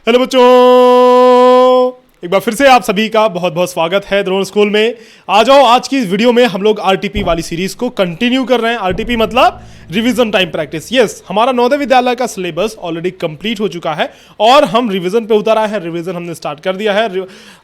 Hello बच्चों, एक बार फिर से आप सभी का बहुत बहुत स्वागत है द्रोण स्कूल में। आ जाओ, आज की इस वीडियो में हम लोग आरटीपी वाली सीरीज को कंटिन्यू कर रहे हैं। आरटीपी मतलब रिवीजन टाइम प्रैक्टिस। यस, हमारा नवोदय विद्यालय का सिलेबस ऑलरेडी कंप्लीट हो चुका है और हम रिवीजन पे उतर आए हैं। रिवीजन हमने स्टार्ट कर दिया है,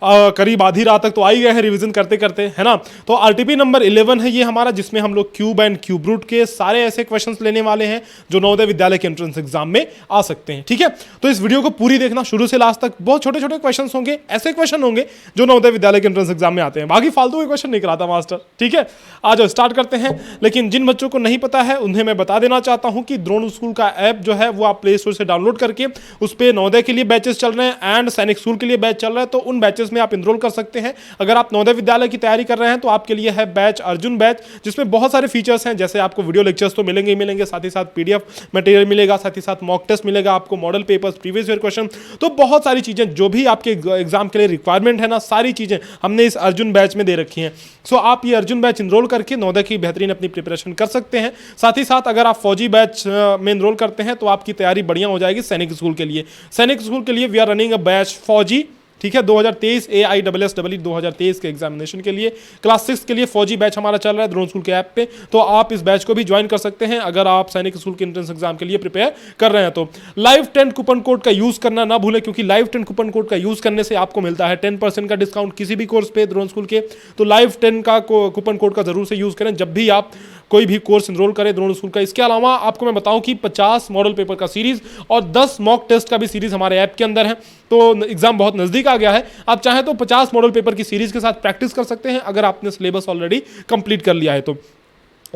करीब आधी रात तक तो आ ही गए हैं रिवीजन करते करते, है ना। तो आरटीपी नंबर 11 है ये हमारा, जिसमें हम लोग क्यूब एंड क्यूब रूट के सारे ऐसे क्वेश्चन लेने वाले हैं जो नवोदय विद्यालय के एंट्रेंस एग्जाम में आ सकते हैं। ठीक है, तो इस वीडियो को पूरी देखना शुरू से लास्ट तक। बहुत छोटे छोटे क्वेश्चन होंगे, ऐसे क्वेश्चन होंगे जो नवोदय विद्यालय के एंट्रेंस एग्जाम में आते हैं। बाकी फालतू के क्वेश्चन नहीं कराता मास्टर। ठीक है, आ जाओ स्टार्ट करते हैं। लेकिन जिन बच्चों को नहीं पता है उन्हें मैं बता देना चाहता हूं कि द्रोण स्कूल का ऐप जो है वो आप प्ले स्टोर से डाउनलोड करके उस पर नवोदय के लिए बैचेस चल रहे हैं एंड सैनिक स्कूल के लिए बैच चल रहा है, तो उन बैचेस में आप इनरोल कर सकते हैं। अगर आप नवोदय विद्यालय की तैयारी कर रहे हैं तो आपके लिए है बैच अर्जुन बैच, जिसमें बहुत सारे फीचर्स हैं। जैसे आपको वीडियो लेक्चर्स तो मिलेंगे ही मिलेंगे, साथ ही साथ पीडीएफ मटेरियल मिलेगा, साथ ही साथ मॉक टेस्ट मिलेगा आपको, model papers, previous year question, तो बहुत सारी चीजें जो भी आपके एग्जाम के लिए रिक्वायरमेंट है ना, सारी चीजें हमने इस अर्जुन बैच में दे रखी हैं। सो आप ये अर्जुन बैच इनरोल करके नवोदय की बेहतरीन अपनी प्रिपरेशन कर सकते हैं। साथ ही साथ अगर आप फौजी बैच में इनरोल करते हैं तो आपकी तैयारी बढ़िया हो जाएगी सैनिक स्कूल के लिए। सैनिक स्कूल के लिए we are running a batch फौजी, ठीक है, 2023 AISSEE 2023 के एग्जामिनेशन के लिए। क्लास 6 के लिए फौजी बैच हमारा चल रहा है द्रोण स्कूल के ऐप पे, तो आप इस बैच को भी ज्वाइन कर सकते हैं अगर आप सैनिक स्कूल के एंट्रेंस एग्जाम के लिए प्रिपेयर कर रहे हैं। तो लाइव 10 कूपन कोड का यूज करना ना भूलें, क्योंकि लाइव 10 कूपन कोड का यूज करने से आपको मिलता है 10% का डिस्काउंट किसी भी कोर्स पे द्रोण स्कूल के। तो लाइव 10 का कूपन कोड का जरूर से यूज करें जब भी आप कोई भी कोर्स इनरोल करें द्रोण स्कूल का। इसके अलावा आपको मैं बताऊं कि 50 मॉडल पेपर का सीरीज और 10 मॉक टेस्ट का भी सीरीज हमारे ऐप के अंदर है। तो एग्जाम बहुत नजदीक आ गया है, आप चाहें तो 50 मॉडल पेपर की सीरीज के साथ प्रैक्टिस कर सकते हैं अगर आपने सिलेबस ऑलरेडी कंप्लीट कर लिया है तो।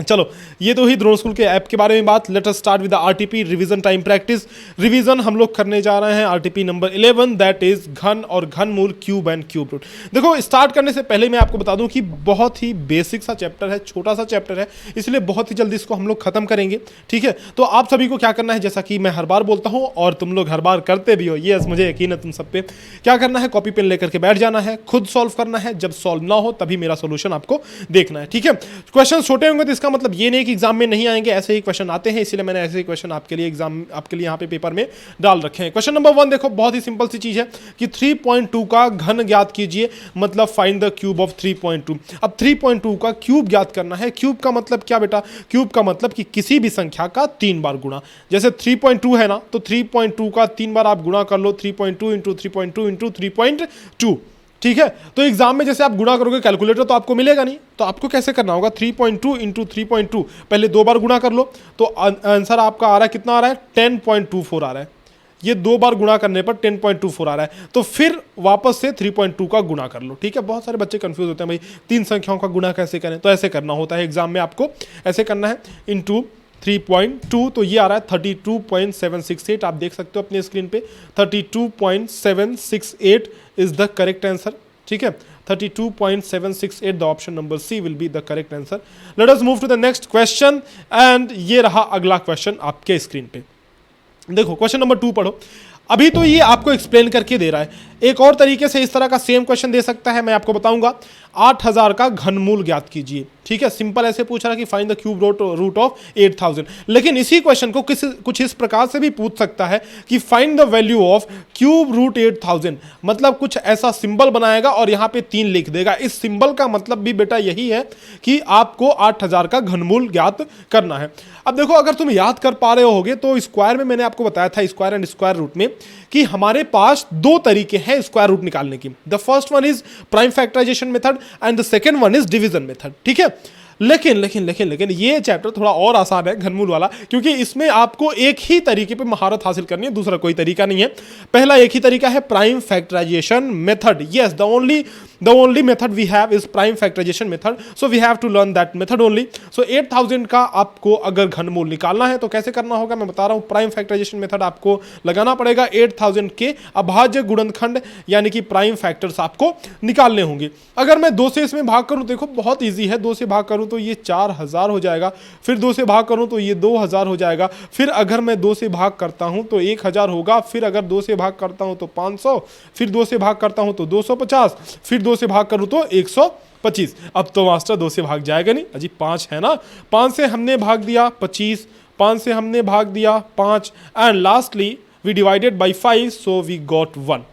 चलो, ये तो ही द्रोण स्कूल के ऐप के बारे में बात। Let us start with RTP revision time practice. Revision हम लोग करने जा रहे हैं आरटीपी नंबर 11, दैट इज घन और घनमूल, क्यूब एंड क्यूब रूट। देखो, स्टार्ट करने से पहले मैं आपको बता दूं कि बहुत ही बेसिक सा चैप्टर है, छोटा सा चैप्टर है, इसलिए बहुत ही जल्दी इसको हम लोग खत्म करेंगे। ठीक है, तो आप सभी को क्या करना है, जैसा कि मैं हर बार बोलता हूं और तुम लोग हर बार करते भी हो, ये मुझे यकीन है तुम सब पे, क्या करना है, कॉपी पेन लेकर के बैठ जाना है, खुद सॉल्व करना है। जब सॉल्व ना हो तभी मेरा सोल्यूशन आपको देखना है। ठीक है, क्वेश्चन छोटे होंगे तो इसका मतलब ये नहीं कि एग्जाम में नहीं आएंगे, ऐसे ही क्वेश्चन आते हैं, इसलिए मैंने ऐसे ही क्वेश्चन आपके लिए यहाँ पे पेपर में डाल रखे हैं। क्वेश्चन नंबर 1 देखो, बहुत ही सिंपल सी चीज है कि 3.2 का घन ज्ञात कीजिए, मतलब फाइंड द क्यूब ऑफ 3.2। अब 3.2 का क्यूब ज्ञात करना है। क्यूब का मतलब क्या बेटा? क्यूब का मतलब कि किसी भी संख्या का 3 बार गुणा। जैसे 3.2 है ना, तो 3.2 का 3 बार आप गुणा कर लो, 3.2 इंटू 3.2 इंटू 3.2। ठीक है, तो एग्जाम में जैसे आप गुणा करोगे कैलकुलेटर तो आपको मिलेगा नहीं, तो आपको कैसे करना होगा, 3.2 इंटू 3.2 पहले 2 बार गुणा कर लो, तो आंसर आपका आ रहा है, कितना आ रहा है, 10.24 आ रहा है। ये 2 बार गुणा करने पर 10.24 आ रहा है, तो फिर वापस से 3.2 का गुणा कर लो। ठीक है, बहुत सारे बच्चे कंफ्यूज होते हैं, भाई 3 संख्याओं का गुणा कैसे करें, तो ऐसे करना होता है एग्जाम में, आपको ऐसे करना है, इंटू 3.2, तो ये आ रहा है 32.768। आप देख सकते हो अपने स्क्रीन पे, 32.768 इज द करेक्ट आंसर। ठीक है, 32.768, the option number C will be the correct answer. Let us move to the next question and ये रहा अगला क्वेश्चन आपके स्क्रीन पे। देखो, क्वेश्चन नंबर 2 पढ़ो। अभी तो ये आपको एक्सप्लेन करके दे रहा है, एक और तरीके से इस तरह का सेम क्वेश्चन दे सकता है, मैं आपको बताऊंगा। 8000 का घनमूल ज्ञात कीजिए। ठीक है, सिंपल ऐसे पूछ रहा है कि find the cube root of 8000। लेकिन इसी क्वेश्चन को कुछ इस प्रकार से भी पूछ सकता है कि find the value of cube root 8000, मतलब कुछ ऐसा सिंबल बनाएगा और यहां पे 3 लिख देगा। इस सिंबल का मतलब भी बेटा यही है कि आपको 8000 का घनमूल ज्ञात करना है। अब देखो, अगर तुम याद कर पा रहे होगे तो स्क्वायर में मैंने आपको बताया था, स्क्वायर एंड स्क्वायर रूट में, कि हमारे पास 2 तरीके हैं स्क्वायर रूट निकालने की। The first one is prime factorization method and the second one is division method. ठीक है, लेकिन ये चैप्टर थोड़ा और आसान है घनमूल वाला, क्योंकि इसमें आपको एक ही तरीके पे महारत हासिल करनी है, दूसरा कोई तरीका नहीं है। पहला एक ही तरीका है, prime factorization method. Yes, the only method we have is prime factorization method, so we have to learn that method only. So 8000 का आपको अगर घनमूल निकालना है तो कैसे करना होगा, मैं बता रहा हूं। प्राइम फैक्टराइजेशन मेथड आपको लगाना पड़ेगा, 8000 के अभाज्य गुणनखंड यानी कि प्राइम फैक्टर्स आपको निकालने होंगे। अगर मैं 2 से इसमें भाग करूं, देखो बहुत ईजी है, 2 से भाग करूं तो ये 4000 हो जाएगा, फिर 2 से भाग करूं तो ये 2000 हो जाएगा, फिर अगर मैं 2 से भाग करता हूं तो 1000 होगा, फिर अगर 2 से भाग करता हूं तो 500, फिर 2 से भाग करता हूं तो 250, फिर 2 से भाग करूं तो 125। अब तो मास्टर 2 से भाग जाएगा नहीं, अजी 5 है ना, 5 से हमने भाग दिया 25, 5 से हमने भाग दिया 5 and lastly we divided by 5 so we got 1।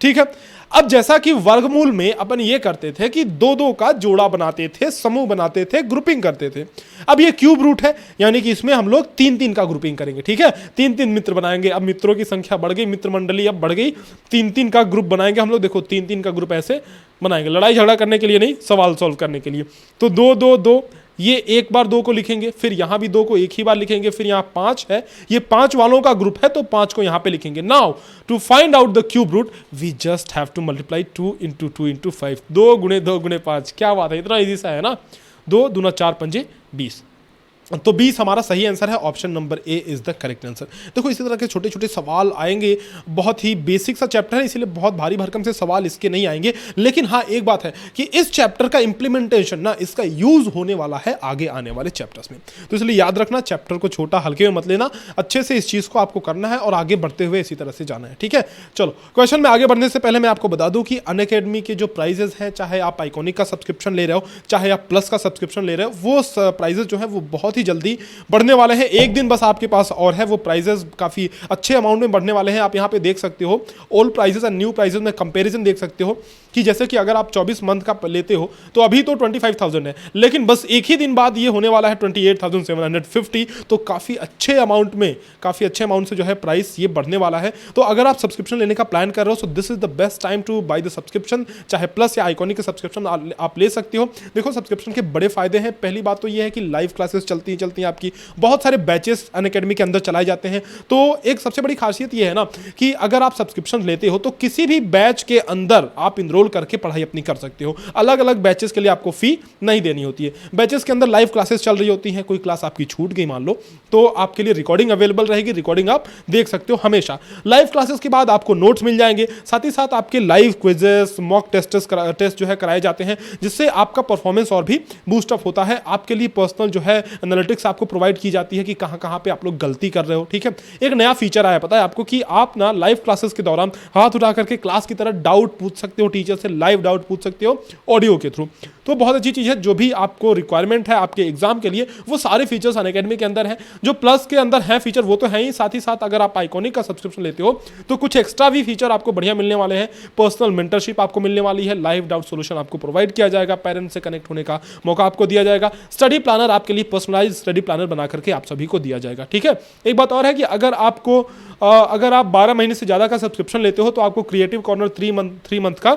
ठीक है, अब जैसा कि वर्गमूल में अपन ये करते थे कि दो दो का जोड़ा बनाते थे, समूह बनाते थे, ग्रुपिंग करते थे। अब ये क्यूब रूट है, यानी कि इसमें हम लोग 3-3 का ग्रुपिंग करेंगे। ठीक है, 3-3 मित्र बनाएंगे। अब मित्रों की संख्या बढ़ गई, मित्र मंडली अब बढ़ गई, 3-3 का ग्रुप बनाएंगे हम लोग। देखो 3-3 का ग्रुप ऐसे बनाएंगे, लड़ाई झगड़ा करने के लिए नहीं, सवाल सॉल्व करने के लिए। तो 2-2-2, ये एक बार 2 को लिखेंगे, फिर यहां भी 2 को एक ही बार लिखेंगे, फिर यहां 5 है, ये 5 वालों का ग्रुप है तो 5 को यहां पे लिखेंगे। Now to find out the cube root we just have to multiply 2 into 2 into 5, 2 गुणे 2 गुणे 5। क्या बात है, इतना इजी सा है ना। 2 दूना 4 पंजे 20, तो 20 हमारा सही आंसर है। Option number A is the correct answer. देखो इसी तरह के छोटे छोटे सवाल आएंगे, बहुत ही बेसिक सा चैप्टर है, इसीलिए बहुत भारी भरकम से सवाल इसके नहीं आएंगे। लेकिन हाँ एक बात है कि इस चैप्टर का इंप्लीमेंटेशन ना, इसका यूज होने वाला है आगे आने वाले चैप्टर्स में। तो इसलिए याद रखना, चैप्टर को छोटा हल्के में मत लेना, अच्छे से इस चीज को आपको करना है और आगे बढ़ते हुए इसी तरह से जाना है। ठीक है, चलो क्वेश्चन में आगे बढ़ने से पहले मैं आपको बता दूं कि अनअकैडमी के जो प्राइजेस हैं, चाहे आप आइकॉनिक का सब्सक्रिप्शन ले रहे हो, चाहे आप प्लस का सब्सक्रिप्शन ले रहे हो, वो प्राइजेस जो है वो बहुत ही जल्दी बढ़ने वाले हैं। एक दिन बस आपके पास और है, वो प्राइजेस काफी अच्छे अमाउंट में बढ़ने वाले हैं। आप यहां पे देख सकते हो old prices and new prices में कंपैरिजन देख सकते हो कि जैसे कि अगर आप 24 मंथ का लेते हो तो अभी तो 25,000 है, लेकिन बस एक ही दिन बाद ये होने वाला है 28,750। तो काफी अच्छे अमाउंट में, काफी अच्छे अमाउंट से जो है प्राइस ये बढ़ने वाला है। तो अगर आप सब्सक्रिप्शन लेने का प्लान कर रहे हो, so this is the best time to buy the subscription. चाहे प्लस या आइकॉनिक का सब्सक्रिप्शन आप ले सकते हो। देखो सब्सक्रिप्शन के बड़े फायदे हैं। पहली बात तो ये है कि लाइव क्लासेस चलती हैं आपकी, बहुत सारे बैचेस अनअकैडमी के अंदर चलाए जाते हैं। तो एक सबसे बड़ी खासियत ये है ना कि अगर आप सब्सक्रिप्शन लेते हो तो किसी भी बैच के अंदर आप इनरोल करके पढ़ाई अपनी कर सकते हो। अलग अलग बैचेस के लिए आपको फी नहीं देनी होती है। बैचेस के अंदर लाइव क्लासेस चल रही होती हैं, कोई क्लास आपकी छूट गई मान लो, तो आपके लिए रिकॉर्डिंग अवेलेबल रहेगी, रिकॉर्डिंग आप देख सकते हो हमेशा। लाइव क्लासेस के बाद आपको नोट्स मिल जाएंगे, साथ ही साथ आपके लाइव क्विजेस, मॉक टेस्ट जो है कराए जाते हैं, जिससे आपका परफॉर्मेंस और भी बूस्ट अप होता है। आपके लिए पर्सनल जो है एनालिटिक्स आपको प्रोवाइड की जाती है कि कहां कहां पे आप लोग गलती कर रहे हो। ठीक है, एक नया फीचर आया पता है आपको कि आप ना लाइव क्लासेस के दौरान हाथ उठा करके क्लास की तरह डाउट पूछ सकते हो, टीचर से लाइव डाउट पूछ सकते हो ऑडियो के थ्रू। तो बहुत अच्छी चीज है, जो भी आपको रिक्वायरमेंट है आपके एग्जाम के लिए वो सारे फीचर्स अनअकैडमी के अंदर है। जो प्लस के अंदर है फीचर वो तो है ही, साथ ही साथ अगर आप आइकॉनिक का सब्सक्रिप्शन लेते हो तो कुछ एक्स्ट्रा भी फीचर आपको बढ़िया मिलने वाले हैं। पर्सनल मेंटरशिप आपको मिलने वाली है, लाइव डाउट सोल्यूशन आपको प्रोवाइड किया जाएगा, पेरेंट्स से कनेक्ट होने का मौका आपको दिया जाएगा, स्टडी प्लानर आपके लिए पर्सनलाइज्ड स्टडी प्लानर बना करके आप सभी को दिया जाएगा। ठीक है, एक बात और है कि अगर आप 12 महीने से ज्यादा का सब्सक्रिप्शन लेते हो तो आपको क्रिएटिव कॉर्नर 3 मंथ का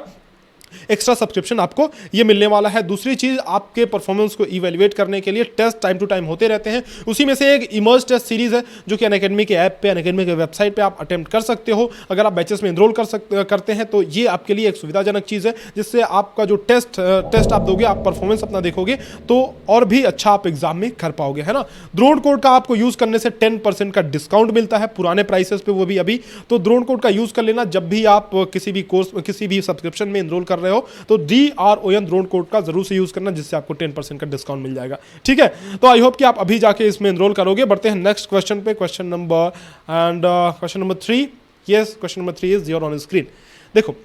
एक्स्ट्रा सब्सक्रिप्शन आपको ये मिलने वाला है। दूसरी चीज, आपके परफॉर्मेंस को इवैल्यूएट करने के लिए टेस्ट टाइम टू टाइम होते रहते हैं। उसी में से एक इमर्ज टेस्ट सीरीज है जो कि अनअकैडमी के ऐप पे, अनअकैडमी के वेबसाइट पे आप अटेम्प्ट कर सकते हो। अगर आप बैचेस में एनरोल करते हैं तो ये आपके लिए एक सुविधाजनक चीज है, जिससे आपका जो टेस्ट आप दोगे, आप परफॉर्मेंस अपना देखोगे तो और भी अच्छा आप एग्जाम में कर पाओगे, है ना। द्रोण कोड का आपको यूज करने से 10% का डिस्काउंट मिलता है पुराने प्राइसेस पे, वो भी अभी। तो द्रोण कोड का यूज कर लेना जब भी आप किसी भी कोर्स, किसी भी सब्सक्रिप्शन में एनरोल कर रहे हो, तो DRON द्रोण कोड का जरूर से यूज करना, जिससे आपको 10% का डिस्काउंट मिल जाएगा। ठीक है, तो आई होप कि आप अभी जाके इसमें एनरोल करोगे। बढ़ते हैं नेक्स्ट क्वेश्चन पे, question number 3। Yes, question number 3 is here on screen. देखो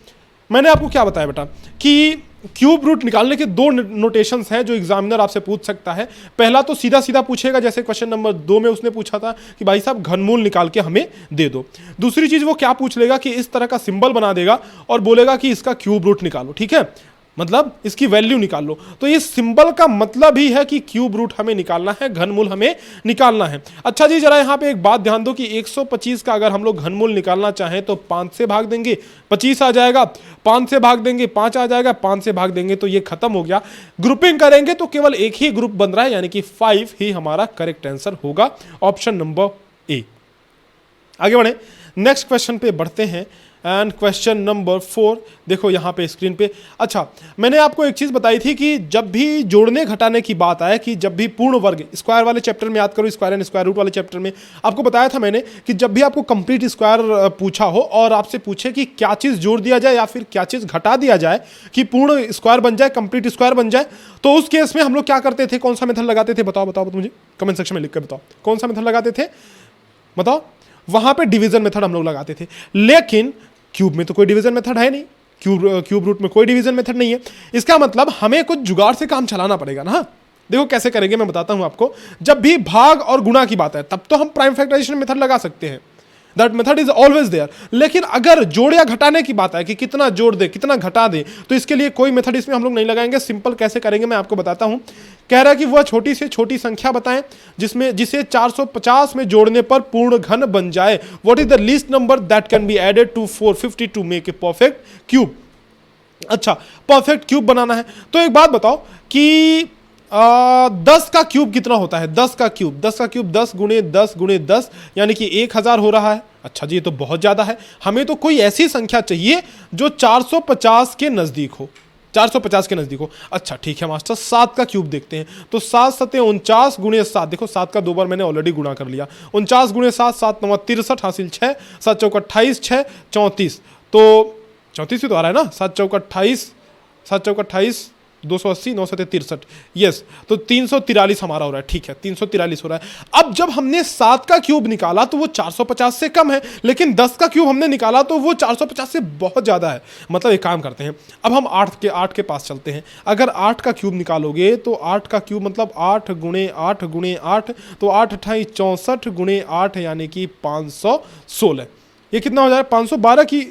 मैंने आपको क्या बताया बेटा कि क्यूब रूट निकालने के 2 नोटेशंस हैं जो एग्जामिनर आपसे पूछ सकता है। पहला तो सीधा सीधा पूछेगा, जैसे क्वेश्चन नंबर 2 में उसने पूछा था कि भाई साहब घनमूल निकाल के हमें दे दो। दूसरी चीज वो क्या पूछ लेगा कि इस तरह का सिंबल बना देगा और बोलेगा कि इसका क्यूब रूट निकालो। ठीक है, मतलब इसकी वैल्यू निकाल लो। तो ये सिंबल का मतलब ही है कि क्यूब रूट हमें निकालना है, घनमूल हमें निकालना है। अच्छा जी, जरा यहां पे एक बात ध्यान दो कि 125 का अगर हम लोग घनमूल निकालना चाहें तो 5 से भाग देंगे, 25 आ जाएगा, 5 से भाग देंगे, 5 आ जाएगा, 5 से भाग देंगे तो ये खत्म हो गया। ग्रुपिंग करेंगे तो केवल एक ही ग्रुप बन रहा है, यानी कि 5 ही हमारा करेक्ट आंसर होगा, ऑप्शन नंबर ए। आगे बढ़े, नेक्स्ट क्वेश्चन पे बढ़ते हैं। एंड क्वेश्चन नंबर 4 देखो यहाँ पे स्क्रीन पे। अच्छा, मैंने आपको एक चीज़ बताई थी कि जब भी जोड़ने घटाने की बात आए, कि जब भी पूर्ण वर्ग, स्क्वायर वाले चैप्टर में याद करो, स्क्वायर एंड स्क्वायर रूट वाले चैप्टर में आपको बताया था मैंने कि जब भी आपको कंप्लीट स्क्वायर पूछा हो और आपसे पूछे कि क्या चीज़ जोड़ दिया जाए या फिर क्या चीज़ घटा दिया जाए कि पूर्ण स्क्वायर बन जाए, कंप्लीट स्क्वायर बन जाए, तो उस केस में हम लोग क्या करते थे, कौन सा मेथड लगाते थे? बताओ मुझे कमेंट सेक्शन में लिख कर बताओ, कौन सा मेथड लगाते थे बताओ। वहां पे डिवीजन मेथड हम लोग लगाते थे, लेकिन क्यूब में तो कोई डिवीजन मेथड है नहीं, क्यूब रूट में कोई डिवीजन मेथड नहीं है। इसका मतलब हमें कुछ जुगाड़ से काम चलाना पड़ेगा ना। देखो कैसे करेंगे मैं बताता हूं आपको। जब भी भाग और गुणा की बात है तब तो हम प्राइम फैक्टराइजेशन मेथड लगा सकते हैं, that method is always there. लेकिन अगर जोड़ या घटाने की बात है कि कितना जोड़ दे कितना घटा दे, तो इसके लिए कोई मेथड इसमें हम लोग नहीं लगाएंगे। सिंपल कैसे करेंगे मैं आपको बताता हूं। कह रहा है कि वह छोटी से छोटी संख्या बताएं जिसे 450 में जोड़ने पर पूर्ण घन बन जाए। What is the least number that can be added to 450 to make a perfect cube. अच्छा, परफेक्ट क्यूब बनाना है तो एक बात बताओ कि 10 का क्यूब कितना होता है? 10 का क्यूब 10 गुणे 10 गुणे 10 यानी कि 1000 हो रहा है। अच्छा जी, ये तो बहुत ज्यादा है। हमें तो कोई ऐसी संख्या चाहिए जो 450 के नजदीक हो, 450 के नजदीक हो। अच्छा ठीक है मास्टर, 7 का क्यूब देखते हैं। तो 7 सते 49 गुणे 7, देखो 7 का 2 बार मैंने ऑलरेडी गुणा कर लिया। 49 गुणे 7, 7 9 63 हासिल 6, 7 चौक 28, 6 34, तो 34 ही तो आ रहा है ना। 7 चौक 28, 7 चौक 28, 280, 9 सते 63, यस, तो 343 हमारा हो रहा है। ठीक है, 343 हो रहा है। अब जब हमने 7 का क्यूब निकाला तो वो 450 से कम है, लेकिन 10 का क्यूब हमने निकाला तो वो 450 से बहुत ज्यादा है। मतलब एक काम करते हैं, अब हम 8 के पास चलते हैं। अगर 8 का क्यूब निकालोगे तो 8 का क्यूब मतलब 8 गुणे 8 गुणे 8, तो 8 28 64 गुणे 8 यानी कि 516। ये कितना हो जाए? 512 की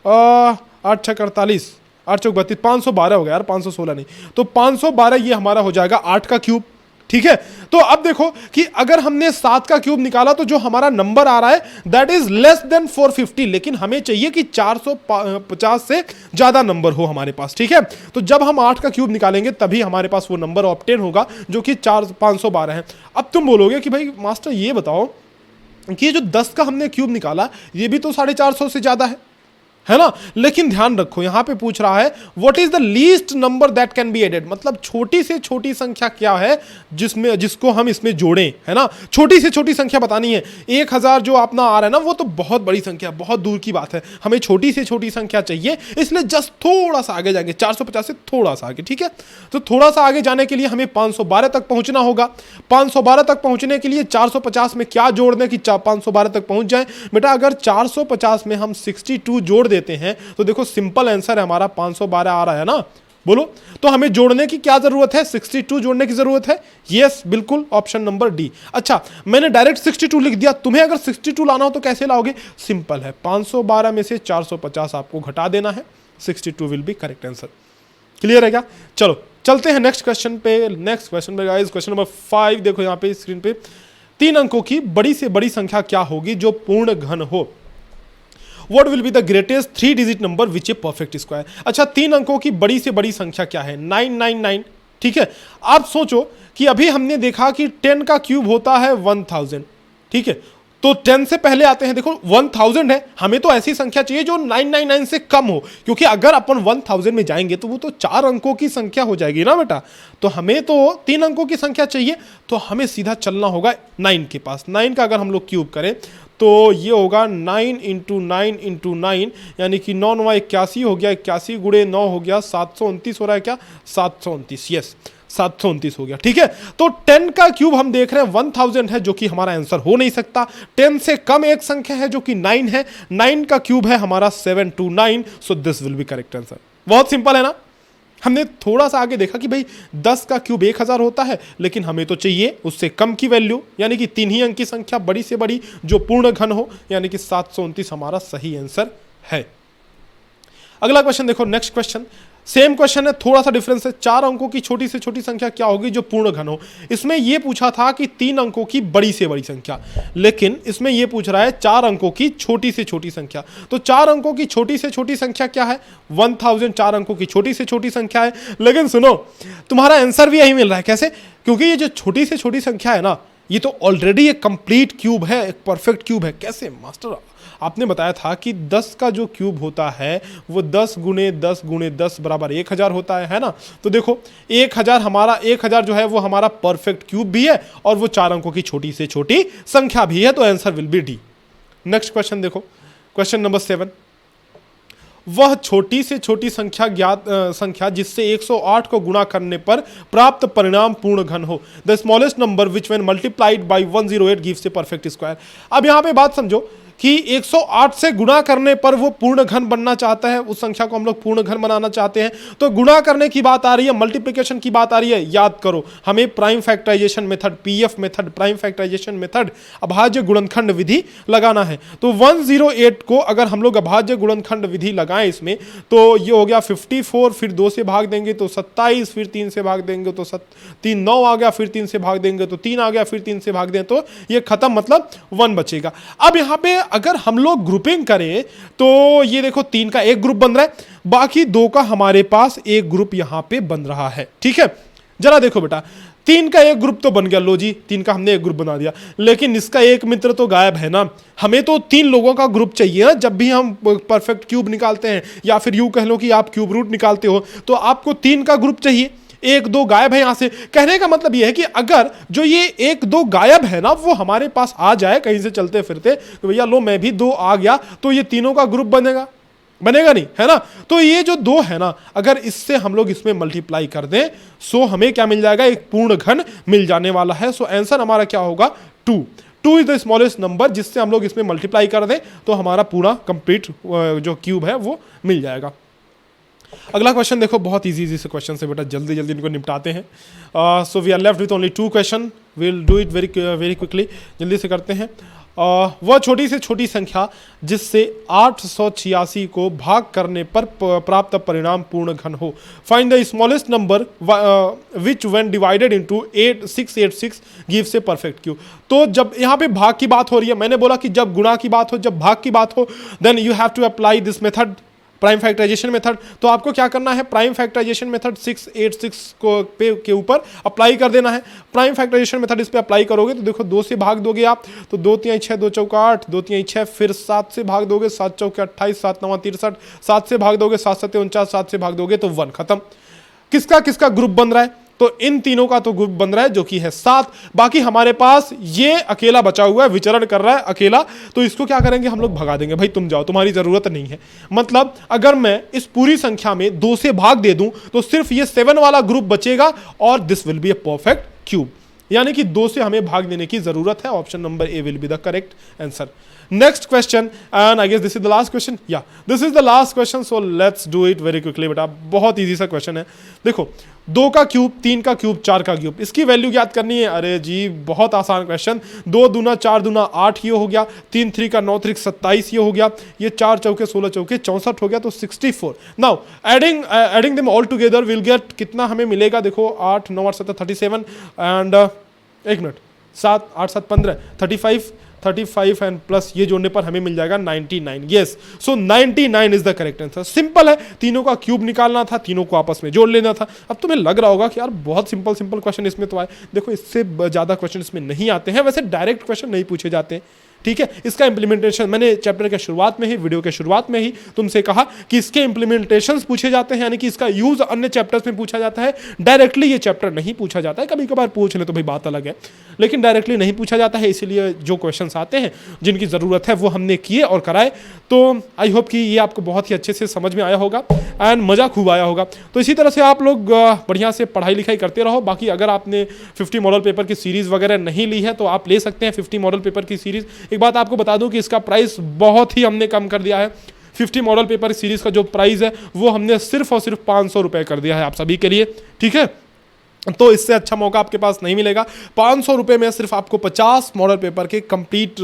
8 6 48, 8 चौक 32, 512 हो गया यार, 516 नहीं। तो 512 ये हमारा हो जाएगा 8 का क्यूब। ठीक है, तो अब देखो कि अगर हमने 7 का क्यूब निकाला तो जो हमारा नंबर आ रहा है दैट इज लेस देन 450, लेकिन हमें चाहिए कि 450 से ज्यादा नंबर हो हमारे पास। ठीक है, तो जब हम 8 का क्यूब निकालेंगे तभी हमारे पास वो नंबर ऑब्टेन होगा जो कि 512 है। अब तुम बोलोगे कि भाई मास्टर ये बताओ कि ये जो 10 का हमने क्यूब निकाला ये भी तो 450 से ज्यादा है ना। लेकिन ध्यान रखो यहां पे पूछ रहा है what is the least number that can be added, मतलब छोटी से छोटी संख्या क्या है जिसको हम इसमें जोड़ें, है ना। छोटी से छोटी संख्या बतानी है। 1000 जो अपना आ रहा है ना वो तो बहुत बड़ी संख्या, बहुत दूर की बात है। हमें छोटी से छोटी संख्या चाहिए, इसलिए जस्ट थोड़ा सा आगे जाएंगे, 450 से थोड़ा सा आगे। ठीक है, तो थोड़ा सा आगे जाने के लिए हमें 512 तक पहुंचना होगा। 512 तक पहुंचने के लिए 450 में क्या जोड़ दें कि 512 तक पहुंच जाए? बेटा अगर 450 में हम 62 जोड़ देते हैं तो देखो सिंपल आंसर है हमारा 512 आ रहा है ना। बोलो, तो हमें जोड़ने की क्या जरूरत है? 62 जोड़ने की जरूरत है। यस बिल्कुल, ऑप्शन नंबर डी। अच्छा, मैंने डायरेक्ट 62 लिख दिया, तुम्हें अगर 62 लाना हो तो कैसे लाओगे? सिंपल है, 512 में से 450 आपको घटा देना है, 62 will be correct answer. Clear है क्या? चलो चलते हैं नेक्स्ट क्वेश्चन पे। नेक्स्ट क्वेश्चन पे गाइस, क्वेश्चन नंबर 5 देखो यहाँ पे स्क्रीन पे। 3 अंकों की बड़ी से बड़ी संख्या क्या होगी जो पूर्ण घन हो? What will be the greatest 3 digit number which a perfect square? अच्छा, 3 अंकों की बड़ी से बड़ी संख्या क्या है? 999। ठीक है, आप सोचो कि अभी हमने देखा कि 10 का क्यूब होता है 1000। ठीक है, तो 10 से पहले आते हैं, देखो 1000 है, हमें तो ऐसी संख्या चाहिए जो 999 से कम हो, क्योंकि अगर अपन 1000 में जाएंगे तो वो तो 4 अंकों की संख्या हो जाएगी ना बेटा। तो हमें तो 3 अंकों की संख्या चाहिए, तो हमें सीधा चलना होगा 9 के पास। 9 का अगर हम लोग क्यूब करें तो ये होगा 9 इंटू 9 इंटू 9, यानी कि 9 9 81 हो गया, 81 गुणे 9 हो गया 729 हो रहा है क्या? 729, यस 729 हो गया। ठीक है, तो 10 का क्यूब हम देख रहे हैं 1000 है, जो कि हमारा आंसर हो नहीं सकता। 10 से कम एक संख्या है जो कि 9 है, 9 का क्यूब है हमारा 729, so this will be correct answer. बहुत सिंपल है ना। हमने थोड़ा सा आगे देखा कि भाई 10 का क्यूब 1000 होता है, लेकिन हमें तो चाहिए उससे कम की वैल्यू, यानी कि 3 ही अंक की संख्या बड़ी से बड़ी जो पूर्ण घन हो, यानी कि 729 हमारा सही आंसर है। अगला क्वेश्चन देखो, नेक्स्ट क्वेश्चन सेम क्वेश्चन है, थोड़ा सा डिफरेंस है। 4 अंकों की छोटी से छोटी संख्या क्या होगी जो पूर्ण घन हो? इसमें यह पूछा था कि 3 अंकों की बड़ी से बड़ी संख्या, लेकिन इसमें यह पूछ रहा है 4 अंकों की छोटी से छोटी संख्या। तो 4 अंकों की छोटी से छोटी संख्या क्या है? 1000 4 अंकों की छोटी से छोटी संख्या है। लेकिन सुनो, तुम्हारा आंसर भी यही मिल रहा है। कैसे? क्योंकि ये जो छोटी से छोटी संख्या है ना, ये तो ऑलरेडी एक कंप्लीट क्यूब है, एक परफेक्ट क्यूब है। कैसे मास्टर? आपने बताया था कि 10 का जो क्यूब होता है वो 10 गुणे 10 गुणे 10 बराबर 1000 होता है ना। तो देखो 1000 हमारा 1000 जो है वो हमारा परफेक्ट क्यूब भी है और वो 4 अंकों की छोटी से छोटी संख्या भी है, तो answer will be D. Next question देखो, क्वेश्चन नंबर 7। वह छोटी से छोटी संख्या जिससे 108 को गुणा करने पर प्राप्त परिणाम पूर्ण घन हो। The smallest number which when multiplied by 108 gives a perfect square. अब यहां पे बात समझो कि 108 से गुणा करने पर वो पूर्ण घन बनना चाहता है, उस संख्या को हम लोग पूर्ण घन बनाना चाहते हैं, तो गुणा करने की बात आ रही है, मल्टीप्लिकेशन की बात आ रही है, याद करो हमें prime factorization method, PF method, prime factorization method, अभाज्य गुणनखंड विधि लगाना है। तो 108 को अगर हम लोग अभाज्य गुणनखंड विधि लगाएं इसमें, तो ये हो गया 54, फिर 2 से भाग देंगे तो 27, फिर 3 से भाग देंगे तो 3 9 आ गया, फिर 3 से भाग देंगे तो 3 आ गया, फिर 3 से भाग दें तो ये खत्म, मतलब 1 बचेगा। अब यहाँ पे अगर हम लोग ग्रुपिंग करें तो ये देखो 3 का एक ग्रुप बन रहा है, बाकी 2 का हमारे पास एक ग्रुप यहां पे बन रहा है। ठीक है, जरा देखो बेटा, 3 का एक ग्रुप तो बन गया, लो जी 3 का हमने एक ग्रुप बना दिया, लेकिन इसका एक मित्र तो गायब है ना। हमें तो 3 लोगों का ग्रुप चाहिए ना, जब भी हम परफेक्ट क्यूब निकालते हैं, या फिर यूं कह लो कि आप क्यूब रूट निकालते हो, तो आपको 3 का ग्रुप चाहिए। 1 2 गायब है यहां से। कहने का मतलब यह है कि अगर जो ये 1 2 गायब है ना, वो हमारे पास आ जाए कहीं से चलते फिरते, तो भैया लो मैं भी 2 आ गया, तो ये तीनों का ग्रुप बनेगा नहीं, है ना। तो ये जो 2 है ना, अगर इससे हम लोग इसमें मल्टीप्लाई कर दें, सो हमें क्या मिल जाएगा, एक पूर्ण घन मिल जाने वाला है। सो आंसर हमारा क्या होगा, 2 इज द स्मॉलेस्ट नंबर, जिससे हम लोग इसमें मल्टीप्लाई कर दें तो हमारा पूरा कंप्लीट जो क्यूब है वो मिल जाएगा। अगला क्वेश्चन देखो, बहुत इजी से क्वेश्चन से बेटा, जल्दी जल्दी इनको निपटाते हैं। So we are left with only 2 question, we will do it very quickly, जल्दी से करते हैं। वह छोटी से छोटी संख्या जिससे 886 को भाग करने पर प्राप्त परिणाम पूर्ण घन हो। Find the smallest number which when divided into 686 gives A perfect cube. तो जब यहाँ पे भाग की बात हो रही है, मैंने बोला कि जब गुणा की बात हो, जब भाग की बात हो, then you have to apply this method, prime factorization method. तो आपको क्या करना है, प्राइम फैक्टराइजेशन मेथड 686 को के ऊपर अप्लाई कर देना है। प्राइम फैक्टराइजेशन मेथड इस पे अप्लाई करोगे तो देखो 2 से भाग दोगे आप, तो 2 3 6, 2 चौका 8, 2 3 6, फिर 7 से भाग दोगे, 7 चौके 28, 7 9 63, 7 से भाग दोगे, 7 7 49, 7 से भाग दोगे तो 1 खत्म। किसका किसका ग्रुप बन रहा है, तो इन तीनों का तो ग्रुप बन रहा है जो कि है 7। बाकी हमारे पास ये अकेला बचा हुआ है, विचरण कर रहा है अकेला, तो इसको क्या करेंगे, हम लोग भगा देंगे, भाई तुम जाओ, तुम्हारी जरूरत नहीं है। मतलब अगर मैं इस पूरी संख्या में 2 से भाग दे दूं तो सिर्फ ये 7 वाला ग्रुप बचेगा, और this will be A perfect cube. यानी कि 2 से हमें भाग देने की जरूरत है। Option number A will be the correct answer. Next question, and I guess this is the last question, या this is the last question, so let's do it very quickly बेटा। बहुत इजी सा क्वेश्चन है। देखो 2 का cube, 3 का cube, 4 का cube, इसकी वैल्यू याद करनी है। अरे जी बहुत आसान क्वेश्चन। 2 दूना 4 दूना 8 ये हो गया, 3 3 का 9 3 27 ये हो गया, ये 4 चौके 16 चौके 64 हो गया, तो 64। Now adding them all together will get, कितना हमें मिलेगा, देखो 8 9 8 7 37 एंड 1 मिनट 7 8 7 15 35 एंड प्लस ये जोड़ने पर हमें मिल जाएगा 99। Yes, so 99 is the correct answer. Simple है, तीनों का क्यूब निकालना था, तीनों को आपस में जोड़ लेना था। अब तुम्हें लग रहा होगा कि यार बहुत सिंपल क्वेश्चन इसमें तो आए। देखो इससे ज़्यादा क्वेश्चन इसमें नहीं आते हैं, वैसे डायरेक्ट क्वेश्चन नहीं पूछे जाते हैं। ठीक है, इसका इंप्लीमेंटेशन मैंने चैप्टर के शुरुआत में ही, वीडियो के शुरुआत में ही तुमसे कहा कि इसके इंप्लीमेंटेशंस पूछे जाते हैं, यानी कि इसका यूज अन्य चैप्टर्स में पूछा जाता है। डायरेक्टली ये चैप्टर नहीं पूछा जाता है, कभी कभार पूछ ले तो भाई बात अलग है, लेकिन डायरेक्टली नहीं पूछा जाता है। इसीलिए जो क्वेश्चंस आते हैं जिनकी ज़रूरत है वो हमने किए और कराए। तो आई होप कि ये आपको बहुत ही अच्छे से समझ में आया होगा एंड मज़ा खूब आया होगा। तो इसी तरह से आप लोग बढ़िया से पढ़ाई लिखाई करते रहो। बाकी अगर आपने 50 मॉडल पेपर की सीरीज़ वगैरह नहीं ली है तो आप ले सकते हैं 50 मॉडल पेपर की सीरीज़। एक बात आपको बता दूं कि इसका प्राइस बहुत ही हमने कम कर दिया है। 50 मॉडल पेपर सीरीज़ का जो प्राइस है वो हमने सिर्फ और सिर्फ 500 रुपये कर दिया है आप सभी के लिए। ठीक है, तो इससे अच्छा मौका आपके पास नहीं मिलेगा। 500 रुपये में सिर्फ आपको 50 मॉडल पेपर के कंप्लीट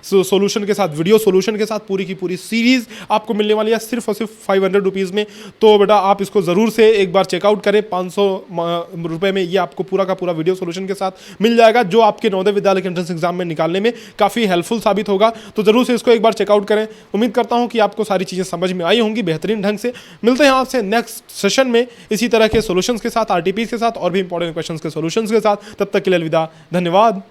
सॉल्यूशन के साथ, वीडियो सॉल्यूशन के साथ पूरी की पूरी सीरीज़ आपको मिलने वाली है सिर्फ और सिर्फ 500 रुपीज़ में। तो बेटा आप इसको ज़रूर से एक बार चेकआउट करें। 500 रुपये में ये आपको पूरा का पूरा वीडियो सॉल्यूशन के साथ मिल जाएगा, जो आपके नवोदय विद्यालय के एंट्रेंस एग्जाम में निकालने में काफ़ी हेल्पफुल साबित होगा। तो ज़रूर से इसको एक बार चेकआउट करें। उम्मीद करता हूँ कि आपको सारी चीज़ें समझ में आई होंगी बेहतरीन ढंग से। मिलते हैं आपसे नेक्स्ट सेशन में इसी तरह के सॉल्यूशंस के साथ, आरटीपीज के साथ और भी इंपॉर्टेंट क्वेश्चंस के सॉल्यूशंस के साथ। तब तक के लिए अलविदा, धन्यवाद।